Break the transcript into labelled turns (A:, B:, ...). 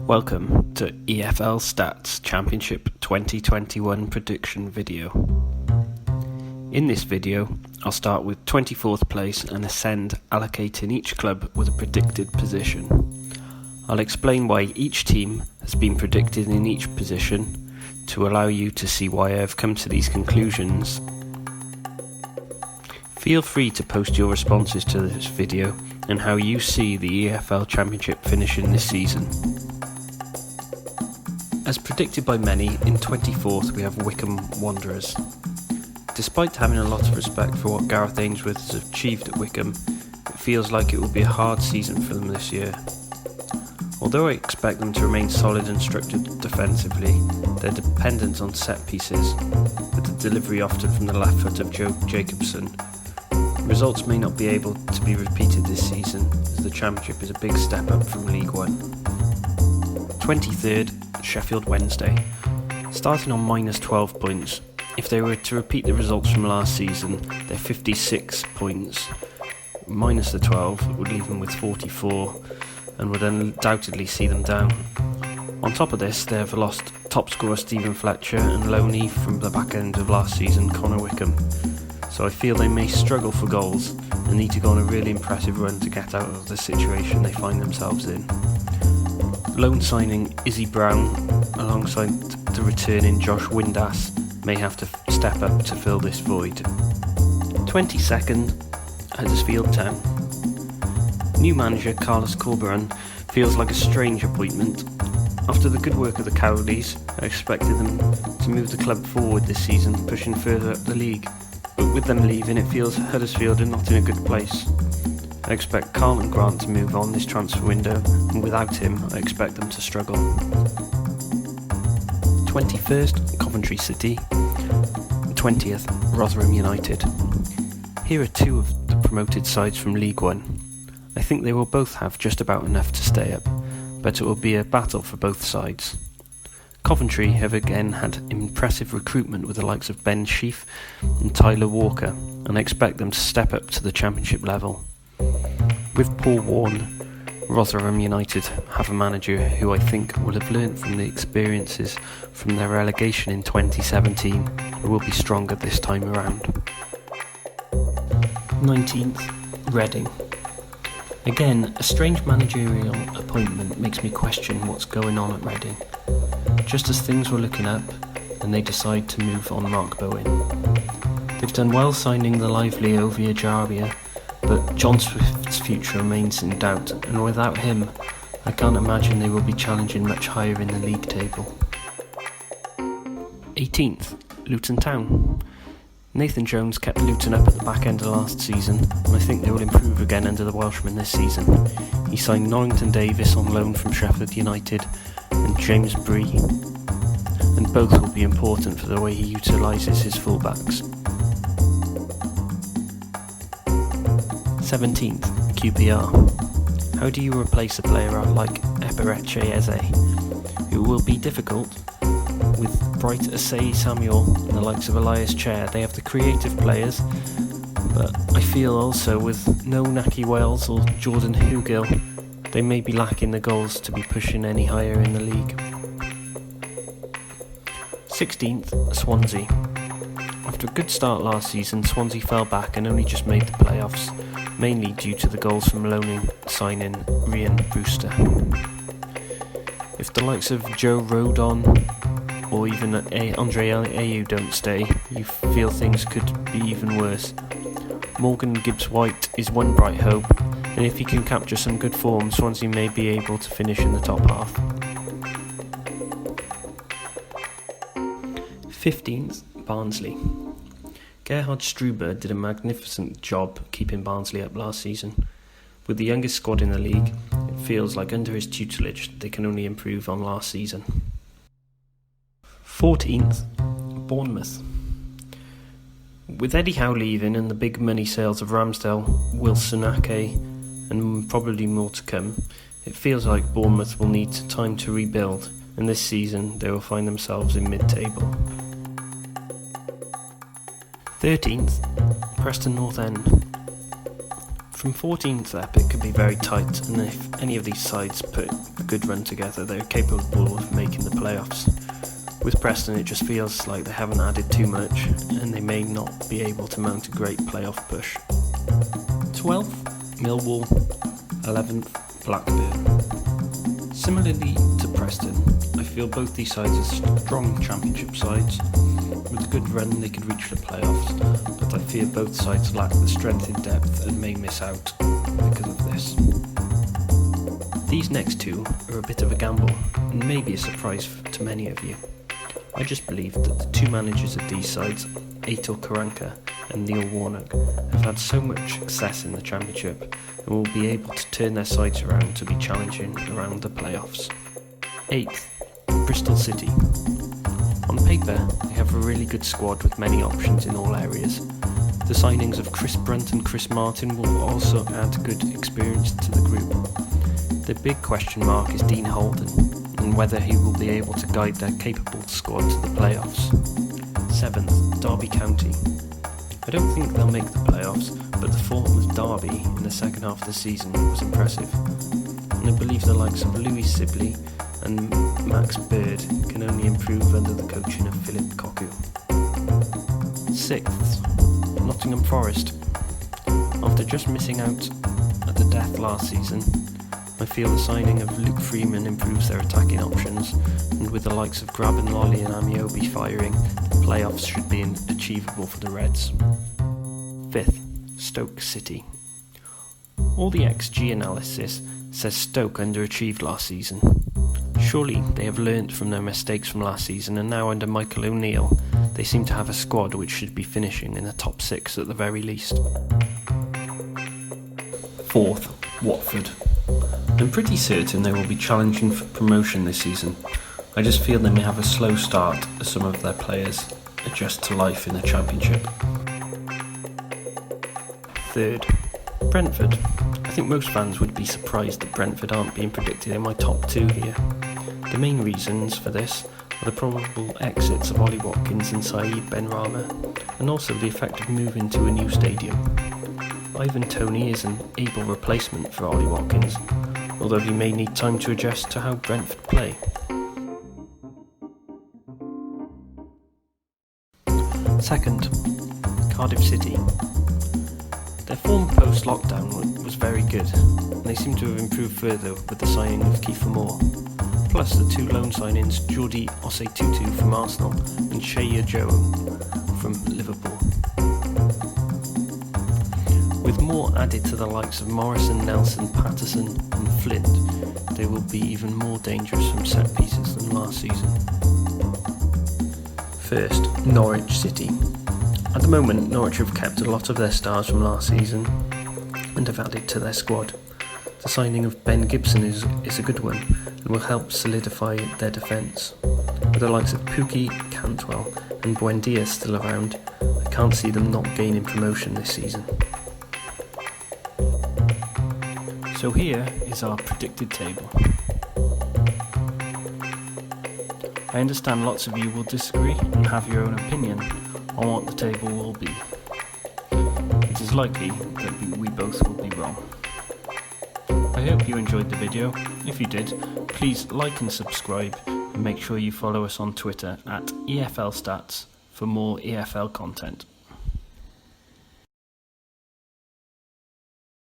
A: Welcome to EFL Stats Championship 2021 prediction video. In this video, I'll start with 24th place and ascend, allocating each club with a predicted position. I'll explain why each team has been predicted in each position to allow you to see why I have come to these conclusions. Feel free to post your responses to this video and how you see the EFL Championship finishing this season. As predicted by many, in 24th we have Wycombe Wanderers. Despite having a lot of respect for what Gareth Ainsworth has achieved at Wycombe, it feels like it will be a hard season for them this year. Although I expect them to remain solid and structured defensively, they're dependent on set pieces, with the delivery often from the left foot of Joe Jacobson. Results may not be able to be repeated this season, as the Championship is a big step up from League One. 23rd, Sheffield Wednesday. Starting on minus 12 points, if they were to repeat the results from last season, they're 56 points. Minus the 12 would leave them with 44 and would undoubtedly see them down. On top of this, they have lost top scorer Stephen Fletcher and loanee from the back end of last season, Connor Wickham. So I feel they may struggle for goals and need to go on a really impressive run to get out of the situation they find themselves in. Loan signing Izzy Brown alongside the returning Josh Windass may have to step up to fill this void. 22nd, Huddersfield Town. New manager Carlos Corberán feels like a strange appointment. After the good work of the Cowleys, I expected them to move the club forward this season, pushing further up the league. But with them leaving, it feels Huddersfield are not in a good place. I expect Carlton Grant to move on this transfer window, and without him, I expect them to struggle. 21st, Coventry City. 20th, Rotherham United. Here are two of the promoted sides from League One. I think they will both have just about enough to stay up, but it will be a battle for both sides. Coventry have again had impressive recruitment with the likes of Ben Sheaf and Tyler Walker, and I expect them to step up to the Championship level. With Paul Warne, Rotherham United have a manager who I think will have learnt from the experiences from their relegation in 2017 and will be stronger this time around. 19th, Reading. Again, a strange managerial appointment makes me question what's going on at Reading. Just as things were looking up, and they decide to move on Mark Bowen. They've done well signing the lively Ovie Ejaria, but John Swift's future remains in doubt, and without him, I can't imagine they will be challenging much higher in the league table. 18th, Luton Town. Nathan Jones kept Luton up at the back end of last season, and I think they will improve again under the Welshman this season. He signed Norrington Davis on loan from Sheffield United and James Bree, and both will be important for the way he utilises his fullbacks. 17th, QPR. How do you replace a player like Eberechi Eze? It will be difficult. With Bright Asay Samuel and the likes of Elias Chair, they have the creative players, but I feel also with no Naki Wells or Jordan Hugill, they may be lacking the goals to be pushing any higher in the league. 16th, Swansea. After a good start last season, Swansea fell back and only just made the playoffs, mainly due to the goals from loaning signing Ryan Brewster. If the likes of Joe Rodon or even Andre Ayew don't stay, you feel things could be even worse. Morgan Gibbs-White is one bright hope, and if he can capture some good form, Swansea may be able to finish in the top half. 15th, Barnsley. Gerhard Struber did a magnificent job keeping Barnsley up last season. With the youngest squad in the league, it feels like under his tutelage they can only improve on last season. 14th, Bournemouth. With Eddie Howe leaving and the big money sales of Ramsdale, Wilson Ake and probably more to come, it feels like Bournemouth will need time to rebuild, and this season they will find themselves in mid-table. 13th, Preston North End. From 14th up it could be very tight, and if any of these sides put a good run together, they're capable of making the playoffs. With Preston it just feels like they haven't added too much, and they may not be able to mount a great playoff push. 12th, Millwall. 11th, Blackburn. Similarly to Preston, I feel both these sides are strong championship sides. With a good run they could reach the playoffs, but I fear both sides lack the strength in depth and may miss out because of this. These next two are a bit of a gamble, and maybe a surprise to many of you. I just believe that the two managers of these sides, Aitor Karanka and Neil Warnock, have had so much success in the Championship and will be able to turn their sides around to be challenging around the playoffs. 8th, Bristol City. On paper, they have a really good squad with many options in all areas. The signings of Chris Brunt and Chris Martin will also add good experience to the group. The big question mark is Dean Holden, and whether he will be able to guide their capable squad to the playoffs. 7th, Derby County. I don't think they'll make the playoffs, but the form of Derby in the second half of the season was impressive, and I believe the likes of Louis Sibley and Max Bird can only improve under the coaching of Philip Cocu. 6th, Nottingham Forest. After just missing out at the death last season, I feel the signing of Luke Freeman improves their attacking options, and with the likes of Grab and Lolly and Amiobi firing, the playoffs should be achievable for the Reds. 5th, Stoke City. All the XG analysis says Stoke underachieved last season. Surely they have learnt from their mistakes from last season, and now under Michael O'Neill they seem to have a squad which should be finishing in the top 6 at the very least. 4th, Watford. I'm pretty certain they will be challenging for promotion this season. I just feel they may have a slow start as some of their players adjust to life in the Championship. 3rd, Brentford. I think most fans would be surprised that Brentford aren't being predicted in my top 2 here. The main reasons for this are the probable exits of Ollie Watkins and Saeed Benrahma, and also the effect of moving to a new stadium. Ivan Toney is an able replacement for Ollie Watkins, although he may need time to adjust to how Brentford play. 2nd, Cardiff City. Their form post-lockdown was very good, and they seem to have improved further with the signing of Kiefer Moore, plus the 2 loan signings Jordi Osei-Tutu from Arsenal and Shea Joe from Liverpool. With Moore added to the likes of Morrison, Nelson, Patterson and Flint, they will be even more dangerous from set pieces than last season. 1st, Norwich City. At the moment, Norwich have kept a lot of their stars from last season and have added to their squad. The signing of Ben Gibson is a good one and will help solidify their defence. With the likes of Pukki, Cantwell and Buendia still around, I can't see them not gaining promotion this season. So here is our predicted table. I understand lots of you will disagree and have your own opinion on what the table will be. It is likely that we both will be wrong. I hope you enjoyed the video. If you did, please like and subscribe, and make sure you follow us on Twitter at EFL Stats for more EFL content.